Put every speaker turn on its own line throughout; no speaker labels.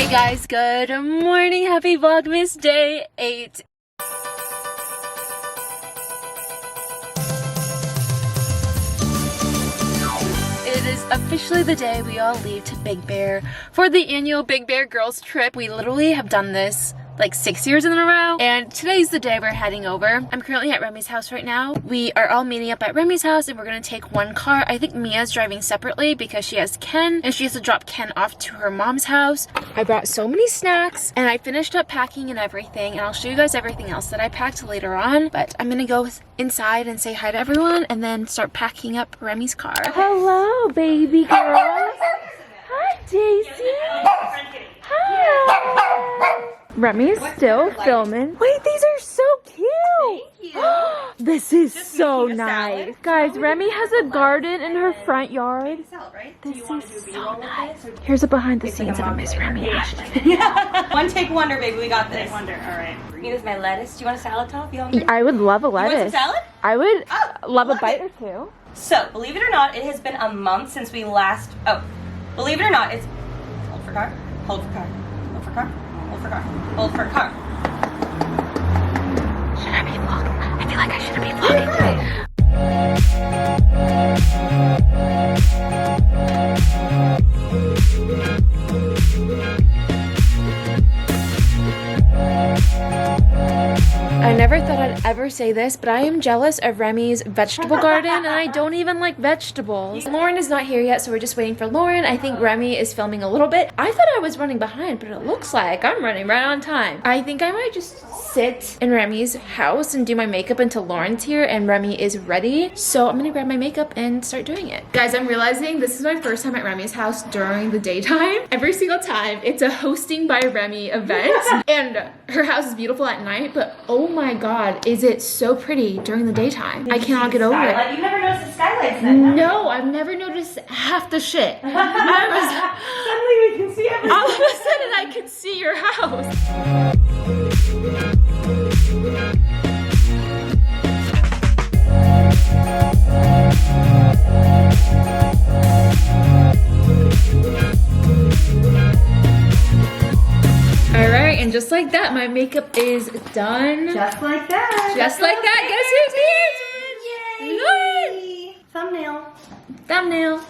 Hey guys, good morning. Happy Vlogmas day 8. It is officially the day we all leave to Big Bear for the annual Big Bear Girls trip. We literally have done this like 6 years in a row, and today's the day we're heading over. I'm currently at Remi's house right now. We are all meeting up at Remi's house and we're gonna take one car. I think Mia's driving separately because she has Ken and she has to drop Ken off to her mom's house. I brought so many snacks and I finished up packing and everything, and I'll show you guys everything else that I packed later on, but I'm gonna go inside and say hi to everyone and then start packing up Remi's car. Hello, baby girl. Hi, Daisy. Hi. Remi's still filming. Wait, these are so cute. Thank you. This is so nice. Guys, Remi has a garden in her front yard. This is so nice. Here's a behind the scenes of Miss Remi.
One take wonder, baby. We got this.
Wonder. All right.
Here's my lettuce. Do you want a salad top? You hungry?
I would love a lettuce.
You want some salad?
I would love a bite or two.
So, believe it or not, it has been a month since we last. Oh, believe it or not, it's. Hold for car. Hold for car. Hold for car. Hold for car. Hold for car.
Should I be vlogging? I feel like I shouldn't be vlogging today. I never thought I'd ever say this, but I am jealous of Remi's vegetable garden, and I don't even like vegetables. Lauren is not here yet, so we're just waiting for Lauren. I think Remi is filming a little bit. I thought I was running behind, but it looks like I'm running right on time. I think I might just sit in Remi's house and do my makeup until Lauren's here and Remi is ready. So I'm gonna grab my makeup and start doing it. Guys, I'm realizing this is my first time at Remi's house during the daytime. Every single time it's a hosting by Remi event, and her house is beautiful at night, but oh my god, is it so pretty during the daytime. I cannot get over it.
You never noticed the skylights then?
No, I've never noticed half the shit.
Suddenly we can see everything.
All of a sudden I can see your house. Alright, and just like that, my makeup is done.
Just like that.
Just like that, guess who's here? Lauren!
Thumbnail.
Thumbnail.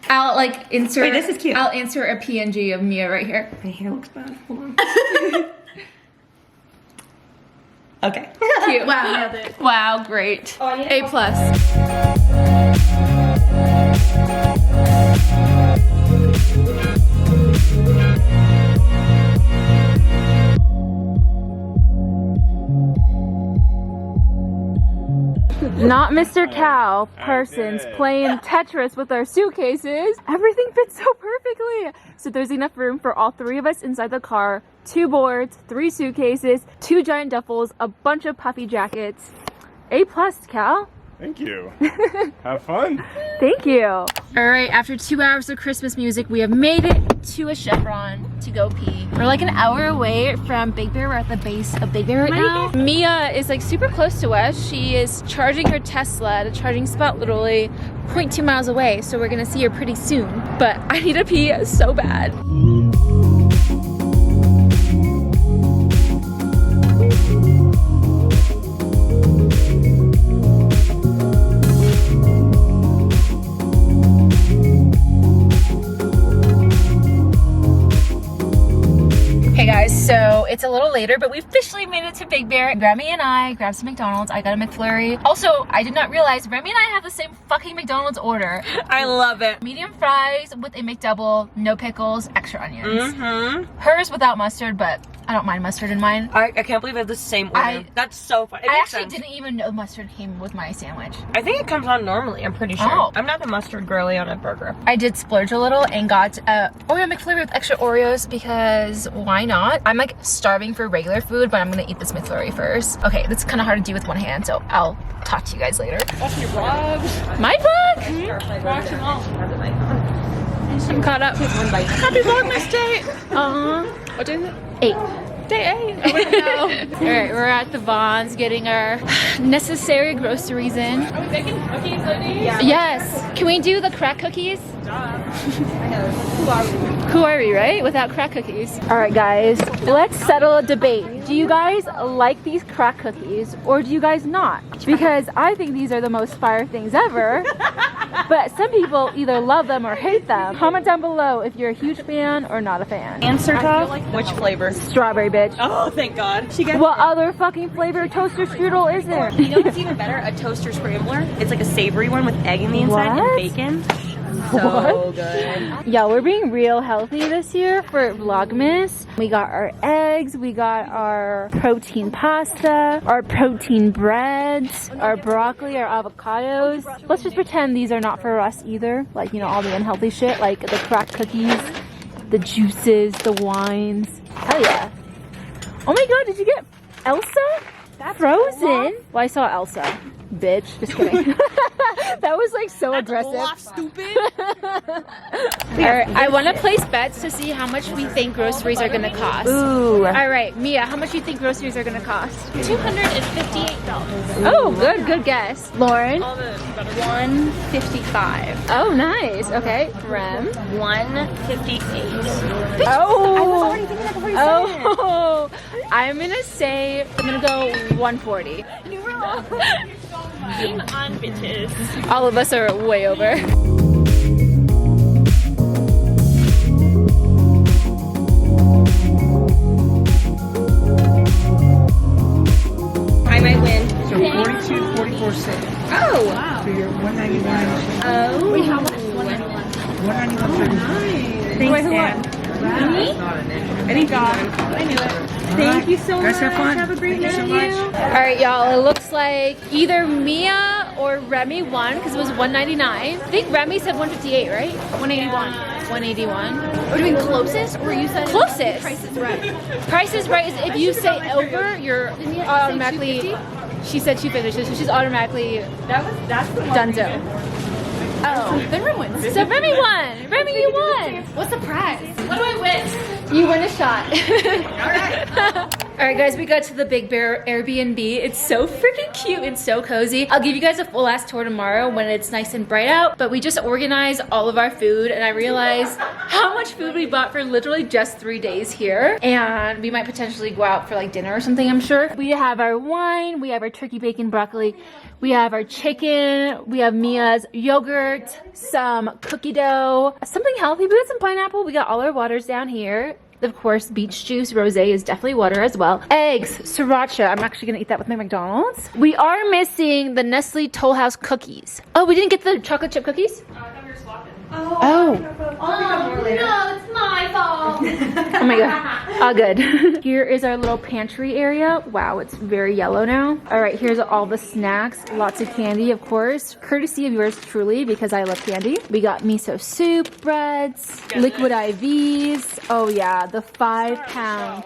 I'll like insert.
Wait, this is cute.
I'll insert a PNG of Mia right here.
My hair looks bad. Hold on. Okay.
Cute.
Wow, nailed it.
Wow, great.
Oh, I need
A plus. Not Mr. Cow persons playing Tetris with our suitcases. Everything fits so perfectly. So there's enough room for all three of us inside the car. 2 boards, 3 suitcases, 2 giant duffels, a bunch of puffy jackets. A plus, Cal.
Thank you. Have fun.
Thank you. All right, after 2 hours of Christmas music, we have made it to a Chevron to go pee. We're like an hour away from Big Bear. We're at the base of Big Bear right now. Mia is like super close to us. She is charging her Tesla at a charging spot literally 0.2 miles away. So we're gonna see her pretty soon. But I need to pee so bad. Hey guys, so it's a little later, but we officially made it to Big Bear. Remi and I grabbed some McDonald's. I got a McFlurry. Also, I did not realize Remi and I have the same fucking McDonald's order.
I love it.
Medium fries with a McDouble, no pickles, extra onions.
Mm-hmm.
Hers without mustard, but I don't mind mustard in mine.
I can't believe I have the same order. That's so funny.
I actually didn't even know mustard came with my sandwich.
I think it comes on normally, I'm pretty sure.
Oh.
I'm not the mustard girly on a burger.
I did splurge a little and got Oreo McFlurry with extra Oreos because why not? I'm like starving for regular food, but I'm gonna eat this McFlurry first. Okay, that's kind of hard to do with one hand, so I'll talk to you guys later.
Watch your vlogs.
My vlog?
Watch them all.
I'm caught up.
Happy Vlogmas day.
What day is it? 8. Day 8. I wouldn't know. Alright, we're at the Vons getting our necessary groceries in.
Are we baking cookies, ladies?
Yeah.
Yes. Can we do the crack cookies? Who are we, right? Without crack cookies. Alright guys, let's settle a debate. Do you guys like these crack cookies or do you guys not? Because I think these are the most fire things ever. But some people either love them or hate them. Comment down below if you're a huge fan or not a fan.
Answer tough. Which flavor?
Strawberry, bitch.
Oh, thank God. She got
What other fucking flavor toaster strudel is there?
You know what's even better? A toaster scrambler. It's like a savory one with egg in the inside
What?
and bacon. So good.
Yeah, we're being real healthy this year for Vlogmas. We got our eggs, we got our protein pasta, our protein breads, our broccoli, our avocados. Let's just pretend these are not for us either. Like, you know, all the unhealthy shit, like the crack cookies, the juices, the wines. Hell yeah. Oh my god, did you get Elsa? That's Frozen? Well, I saw Elsa. Bitch. Just kidding. That was like so aggressive.
Stupid.
Alright, I want to place bets to see how much we think groceries are going to cost.
Ooh.
Alright, Mia, how much do you think groceries are going to cost?
$258.
Oh, good guess. Lauren?
All the better
$155.
Oh, nice. Okay. Rem?
$158.
Oh!
I was already thinking that before you said it.
Oh! I'm going to say, I'm going to go 140.
You were wrong. Game on, bitches.
All of us are way over.
I might win.
So 42, 44 cents.
Oh, wow.
So you're 199.
Oh.
Wait, how much? 191.
191.
Thanks, Dan.
That's not an issue.
Thank God.
I knew it.
Thank you so
Guys,
much.
have fun.
Have a great
Thank you
night.
so much.
Alright, y'all, it looks like either Mia or Remi won because it was $199. I think Remi said 158, right? 181. 181.
Are you doing closest or you said
Closest.
Price is right?
Price is right is if you say over, you're
Didn't you have to say
automatically.
250?
She said she finishes, so she's automatically
That's the one.
donezo.
Oh, then Rem wins.
So Remi won. Remi, you won.
What's the prize? What do I win?
You win a shot. Alright guys, we got to the Big Bear Airbnb. It's so freaking cute and so cozy. I'll give you guys a full ass tour tomorrow when it's nice and bright out, but we just organized all of our food and I realized how much food we bought for literally just 3 days here. And we might potentially go out for like dinner or something, I'm sure. We have our wine, we have our turkey bacon broccoli, we have our chicken, we have Mia's yogurt, some cookie dough, something healthy. We got some pineapple, we got all our waters down here. Of course, beach juice, rosé is definitely water as well. Eggs, sriracha. I'm actually gonna eat that with my McDonald's. We are missing the Nestle Toll House cookies. Oh, we didn't get the chocolate chip cookies? Oh.
No, it's my fault.
Oh my god. All good. Here is our little pantry area. Wow, it's very yellow now. All right, here's all the snacks. Lots of candy, of course. Courtesy of yours truly, because I love candy. We got miso soup, breads, liquid IVs. Oh yeah, the 5-pound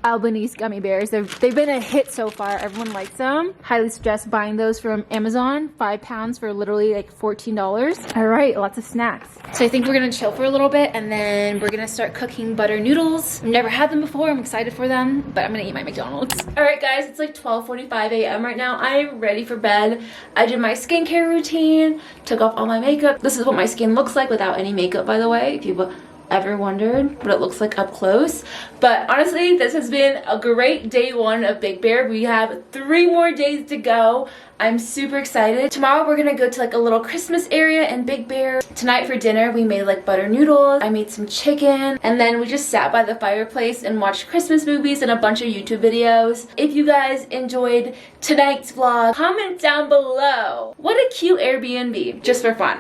Albanese gummy bears. They've been a hit so far. Everyone likes them. Highly suggest buying those from Amazon. 5 pounds for literally like $14. All right, lots of snacks. So I think we're gonna chill for a little bit and then we're gonna start cooking butter noodles. I've never had them before. I'm excited for them, but I'm gonna eat my McDonald's. All right, guys, it's like 12:45 a.m. right now. I'm ready for bed. I did my skincare routine, took off all my makeup. This is what my skin looks like without any makeup, by the way, if you've ever wondered what it looks like up close. But honestly, this has been a great day 1 of Big Bear. We have 3 more days to go. I'm super excited. Tomorrow we're gonna go to like a little Christmas area in Big Bear. Tonight for dinner we made like butter noodles. I made some chicken and then we just sat by the fireplace and watched Christmas movies and a bunch of YouTube videos. If you guys enjoyed tonight's vlog, comment down below. What a cute Airbnb, just for fun.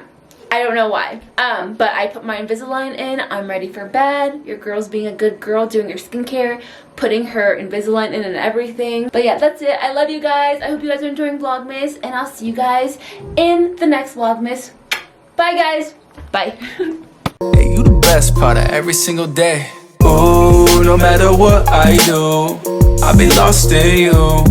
I don't know why, but I put my Invisalign in. I'm ready for bed. Your girl's being a good girl, doing her skincare, putting her Invisalign in and everything. But yeah, that's it. I love you guys. I hope you guys are enjoying Vlogmas, and I'll see you guys in the next Vlogmas. Bye, guys. Bye.
Hey, you the best part of every single day. Ooh, no matter what I do, I'll be lost in you.